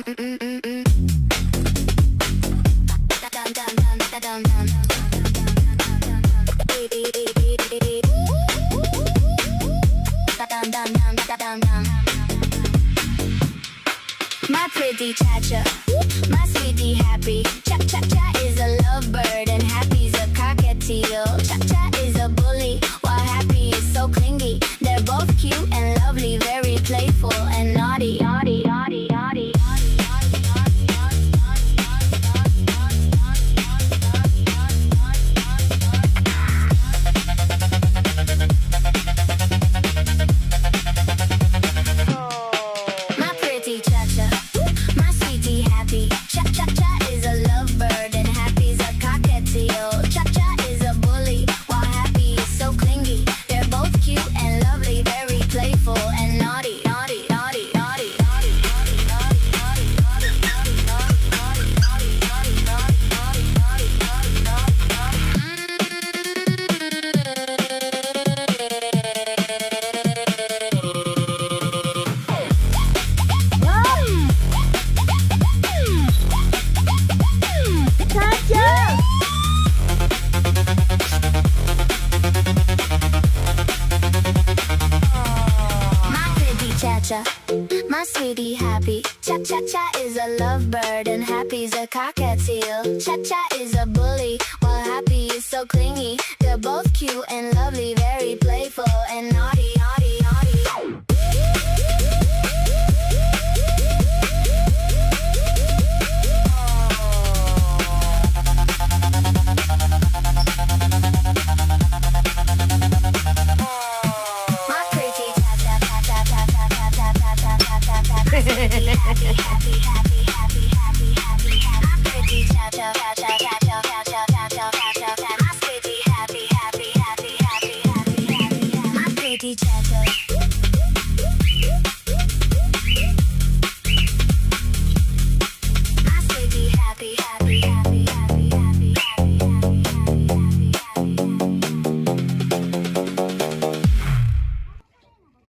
My pretty cha-cha, my sweetie happy. Cha-cha-cha is a lovebird and happy's a cockatiel. Cha-cha is a bully while happy is so clingy. They're both cute and lovely, very playful and naughty. Naughty, naughty, naughty. My pretty cha-cha, my sweetie happy. Cha-cha-cha is a lovebird and happy's a cockatiel. Cha-cha is a bully while happy is so clingy. They're both cute and lovely, very playful and naughty. Naughty, naughty, naughty, naughty, naughty, naughty, naughty, naughty, naughty, naughty, naughty, naughty, naughty, naughty, My pretty cha-cha, my sweetie happy. Cha-cha-cha is a lovebird and happy's a cockatiel. Cha-cha is a bully while happy is so clingy. They're both cute and lovely, very playful and naughty, naughty, naughty. My pretty cha-cha, cha-cha, cha-cha, cha-cha, cha-cha, cha-cha, cha-cha. Happy, happy, happy, happy, happy, happy, happy, happy. My pretty cha-cha, cha-cha, cha-cha.